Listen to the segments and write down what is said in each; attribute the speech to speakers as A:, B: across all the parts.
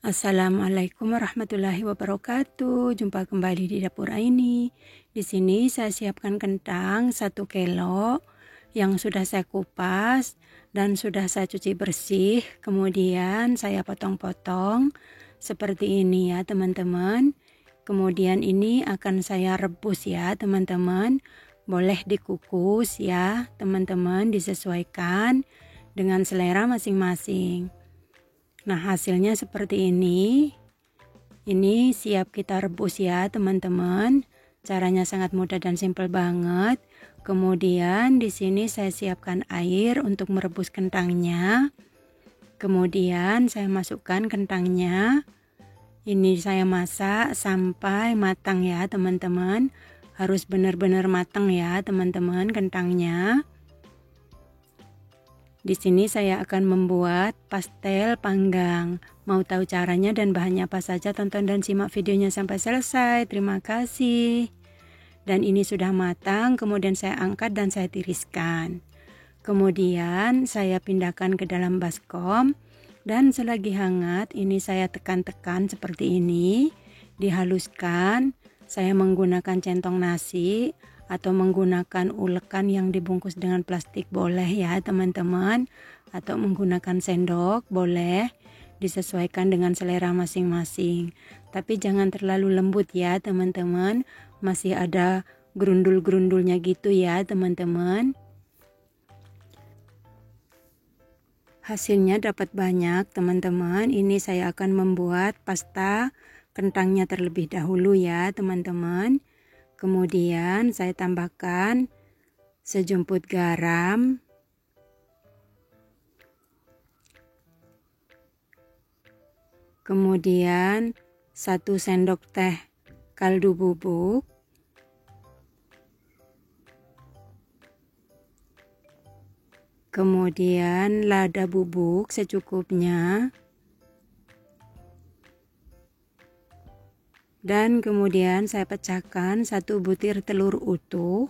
A: Assalamualaikum warahmatullahi wabarakatuh. Jumpa kembali di dapur Aini. Di sini saya siapkan kentang 1 kilo yang sudah saya kupas dan sudah saya cuci bersih. Kemudian saya potong-potong seperti ini ya teman-teman. Kemudian ini akan saya rebus ya teman-teman. Boleh dikukus ya teman-teman, disesuaikan dengan selera masing-masing. Nah, hasilnya seperti ini. Ini siap kita rebus ya teman-teman. Caranya sangat mudah dan simpel banget. Kemudian di sini saya siapkan air untuk merebus kentangnya. Kemudian saya masukkan kentangnya. Ini saya masak sampai matang ya teman-teman. Harus benar-benar matang ya teman-teman kentangnya. Di sini saya akan membuat pastel panggang. Mau tahu caranya dan bahannya apa saja, tonton dan simak videonya sampai selesai. Terima kasih. Dan ini sudah matang, kemudian saya angkat dan saya tiriskan. Kemudian saya pindahkan ke dalam baskom. Dan selagi hangat, ini saya tekan-tekan seperti ini. Dihaluskan. Saya menggunakan centong nasi atau menggunakan ulekan yang dibungkus dengan plastik boleh ya teman-teman, atau menggunakan sendok boleh, disesuaikan dengan selera masing-masing. Tapi jangan terlalu lembut ya teman-teman, masih ada gerundul-gerundulnya gitu ya teman-teman. Hasilnya dapat banyak teman-teman. Ini saya akan membuat pasta kentangnya terlebih dahulu ya teman-teman. Kemudian saya tambahkan sejumput garam, kemudian 1 sendok teh kaldu bubuk, kemudian lada bubuk secukupnya, dan kemudian saya pecahkan 1 butir telur utuh.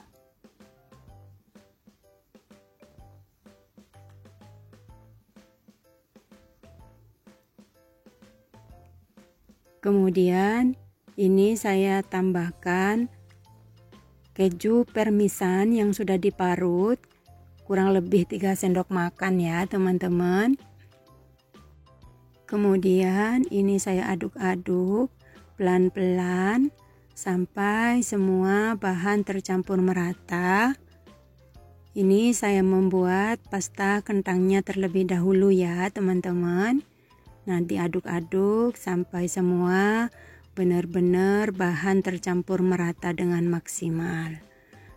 A: Kemudian ini saya tambahkan keju parmesan yang sudah diparut, kurang lebih 3 sendok makan ya teman-teman. Kemudian ini saya aduk-aduk pelan-pelan sampai semua bahan tercampur merata. Ini saya membuat pasta kentangnya terlebih dahulu ya teman-teman. Nah, diaduk-aduk sampai semua benar-benar bahan tercampur merata dengan maksimal.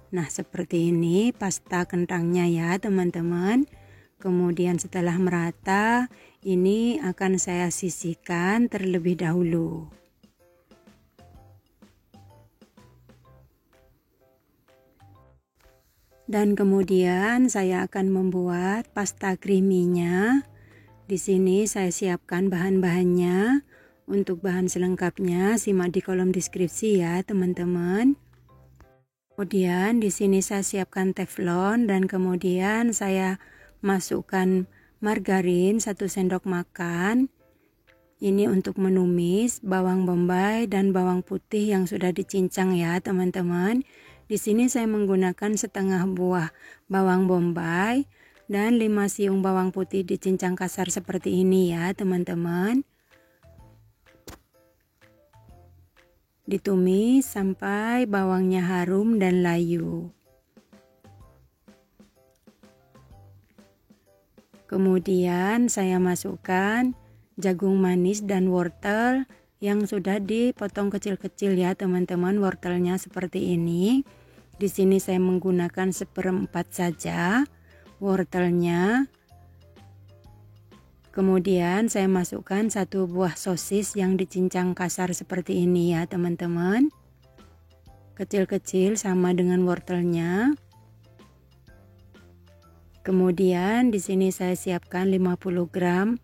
A: Nah, seperti ini pasta kentangnya ya teman-teman. Kemudian setelah merata, ini akan saya sisihkan terlebih dahulu. Dan kemudian saya akan membuat pasta creamy-nya. Di sini saya siapkan bahan-bahannya. Untuk bahan selengkapnya simak di kolom deskripsi ya teman-teman. Kemudian di sini saya siapkan teflon dan kemudian saya masukkan margarin 1 sendok makan. Ini untuk menumis bawang bombay dan bawang putih yang sudah dicincang ya teman-teman. Di sini saya menggunakan setengah buah bawang bombay dan 5 siung bawang putih dicincang kasar seperti ini ya teman-teman. Ditumis sampai bawangnya harum dan layu. Kemudian saya masukkan jagung manis dan wortel yang sudah dipotong kecil-kecil ya teman-teman, wortelnya seperti ini. Di sini saya menggunakan 1/4 saja wortelnya. Kemudian saya masukkan 1 buah sosis yang dicincang kasar seperti ini ya teman-teman. Kecil-kecil sama dengan wortelnya. Kemudian di sini saya siapkan 50 gram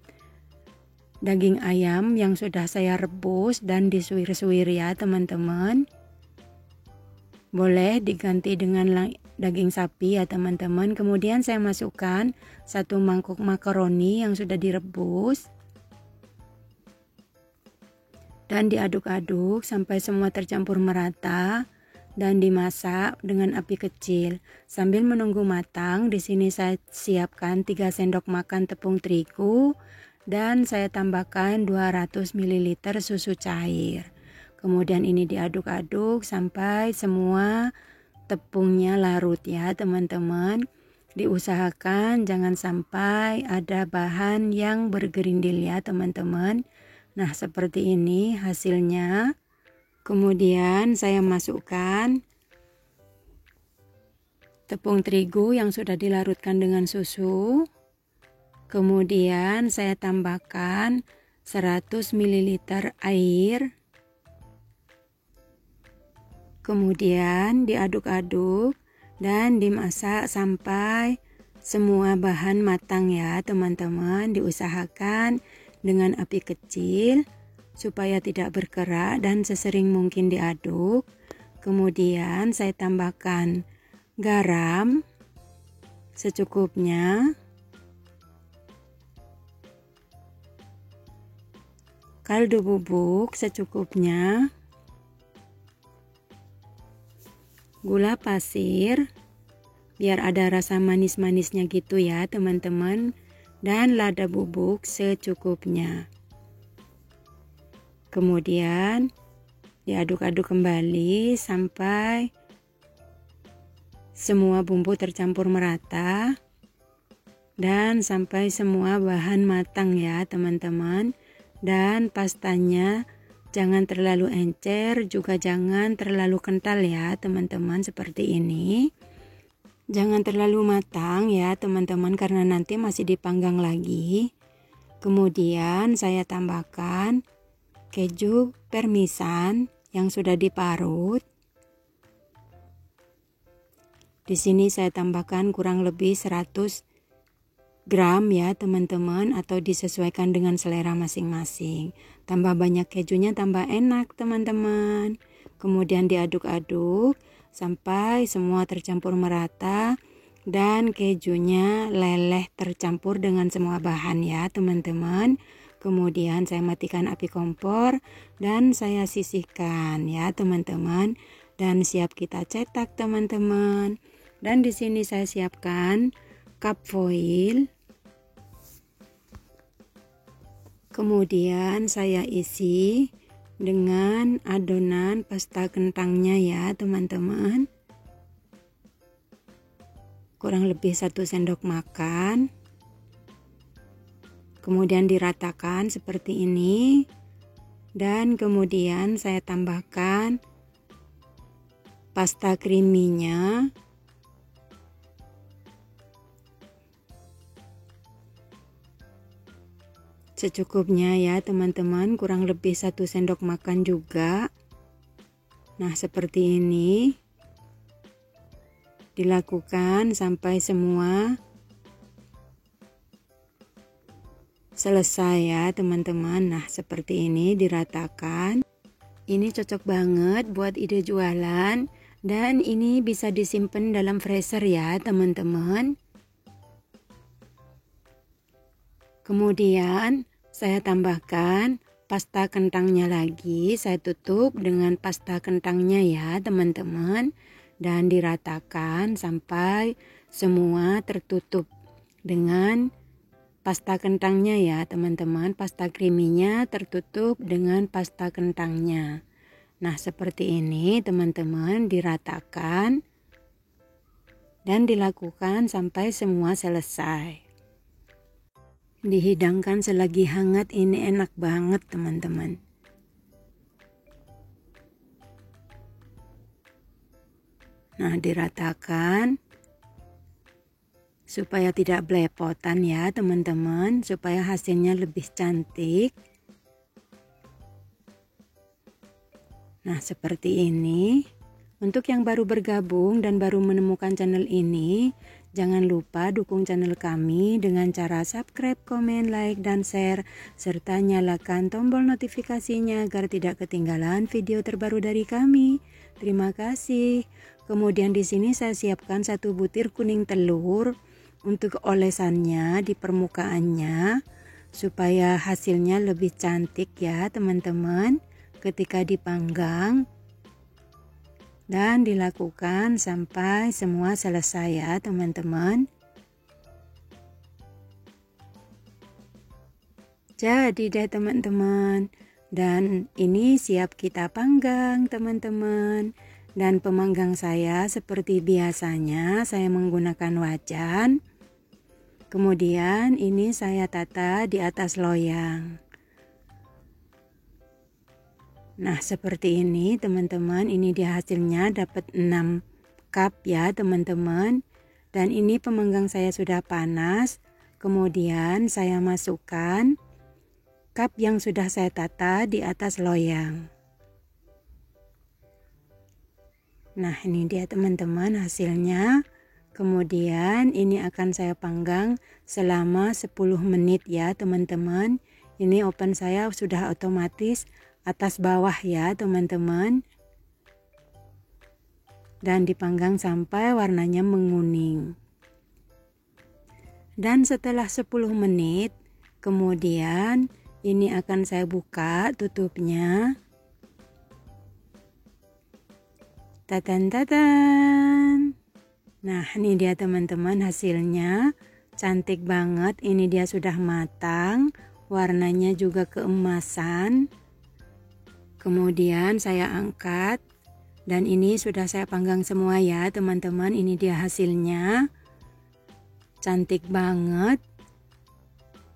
A: daging ayam yang sudah saya rebus dan disuir-suir ya teman-teman. Boleh diganti dengan daging sapi ya teman-teman. Kemudian saya masukkan 1 mangkuk makaroni yang sudah direbus. dan diaduk-aduk sampai semua tercampur merata dan dimasak dengan api kecil. Sambil menunggu matang, di sini saya siapkan 3 sendok makan tepung terigu dan saya tambahkan 200 ml susu cair. Kemudian ini diaduk-aduk sampai semua tepungnya larut ya teman-teman. Diusahakan jangan sampai ada bahan yang bergerindil ya teman-teman. Nah, seperti ini hasilnya. Kemudian saya masukkan tepung terigu yang sudah dilarutkan dengan susu. Kemudian saya tambahkan 100 ml air. Kemudian diaduk-aduk dan dimasak sampai semua bahan matang ya teman-teman. Diusahakan dengan api kecil supaya tidak berkerak dan sesering mungkin diaduk. Kemudian saya tambahkan garam secukupnya, kaldu bubuk secukupnya, gula pasir biar ada rasa manis-manisnya gitu ya teman-teman, dan lada bubuk secukupnya. Kemudian diaduk-aduk kembali sampai semua bumbu tercampur merata dan sampai semua bahan matang ya teman-teman. Dan pastanya jangan terlalu encer, juga jangan terlalu kental ya teman-teman, seperti ini. Jangan terlalu matang ya teman-teman karena nanti masih dipanggang lagi. Kemudian saya tambahkan keju parmesan yang sudah diparut. Di sini saya tambahkan kurang lebih 100 gram ya teman-teman, atau disesuaikan dengan selera masing-masing. Tambah banyak kejunya tambah enak teman-teman. Kemudian diaduk-aduk sampai semua tercampur merata dan kejunya leleh tercampur dengan semua bahan ya teman-teman. Kemudian saya matikan api kompor dan saya sisihkan ya teman-teman, dan siap kita cetak teman-teman. Dan di sini saya siapkan cup foil. Kemudian saya isi dengan adonan pasta kentangnya ya teman-teman. Kurang lebih 1 sendok makan. Kemudian diratakan seperti ini. Dan kemudian saya tambahkan pasta creamy-nya. Secukupnya ya teman-teman, kurang lebih 1 sendok makan juga. Nah, seperti ini. Dilakukan sampai semua selesai ya teman-teman. Nah, seperti ini diratakan. Ini cocok banget buat ide jualan, dan ini bisa disimpan dalam freezer ya teman-teman. Kemudian saya tambahkan pasta kentangnya lagi. Saya tutup dengan pasta kentangnya ya teman-teman, dan diratakan sampai semua tertutup dengan pasta kentangnya ya teman-teman. Pasta creamy-nya tertutup dengan pasta kentangnya. Nah, seperti ini teman-teman, diratakan dan dilakukan sampai semua selesai. Dihidangkan selagi hangat, ini enak banget teman-teman. Nah, diratakan supaya tidak belepotan ya teman-teman, supaya hasilnya lebih cantik. Nah, seperti ini. Untuk yang baru bergabung dan baru menemukan channel ini, jangan lupa dukung channel kami dengan cara subscribe, komen, like, dan share, serta nyalakan tombol notifikasinya agar tidak ketinggalan video terbaru dari kami. Terima kasih. Kemudian di sini saya siapkan 1 butir kuning telur untuk olesannya di permukaannya supaya hasilnya lebih cantik ya teman-teman. ketika dipanggang, dan dilakukan sampai semua selesai ya teman-teman. Jadi deh teman-teman, dan ini siap kita panggang teman-teman. Dan pemanggang saya seperti biasanya saya menggunakan wajan. Kemudian ini saya tata di atas loyang. Nah seperti ini teman-teman, ini dia hasilnya dapat 6 cup ya teman-teman. Dan ini pemanggang saya sudah panas. Kemudian saya masukkan cup yang sudah saya tata di atas loyang. Nah ini dia teman-teman hasilnya. Kemudian ini akan saya panggang selama 10 menit ya teman-teman. Ini oven saya sudah otomatis atas bawah ya teman-teman. Dan dipanggang sampai warnanya menguning. Dan setelah 10 menit kemudian ini akan saya buka tutupnya. Tatan. Nah ini dia teman-teman hasilnya. Cantik banget. Ini dia sudah matang. Warnanya juga keemasan. Kemudian saya angkat. Dan ini sudah saya panggang semua ya teman-teman. Ini dia hasilnya. Cantik banget.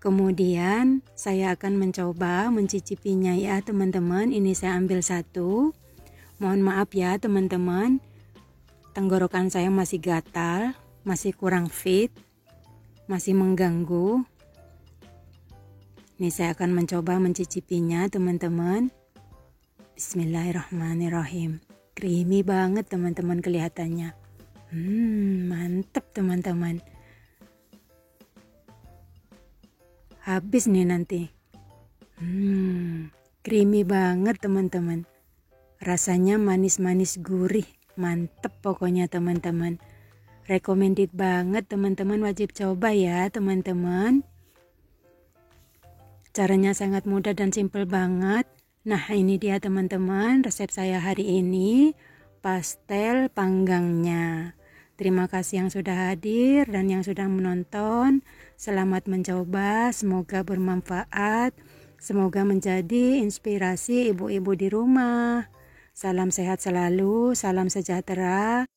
A: Kemudian saya akan mencoba mencicipinya ya teman-teman. Ini saya ambil satu. Mohon maaf ya teman-teman, tenggorokan saya masih gatal, masih kurang fit, masih mengganggu. Ini saya akan mencoba mencicipinya teman-teman. Bismillahirrahmanirrahim. Creamy banget teman-teman kelihatannya. Mantep teman-teman. Habis nih nanti. Creamy banget teman-teman. Rasanya manis-manis gurih, mantep pokoknya teman-teman. Recommended banget teman-teman, wajib coba ya teman-teman. Caranya sangat mudah dan simple banget. Nah ini dia teman-teman resep saya hari ini, pastel panggangnya. Terima kasih yang sudah hadir dan yang sudah menonton. Selamat mencoba, semoga bermanfaat. Semoga menjadi inspirasi ibu-ibu di rumah. Salam sehat selalu, salam sejahtera.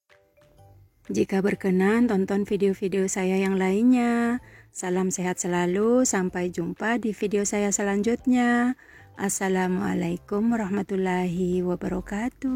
A: Jika berkenan, tonton video-video saya yang lainnya. Salam sehat selalu, sampai jumpa di video saya selanjutnya. Assalamualaikum warahmatullahi wabarakatuh.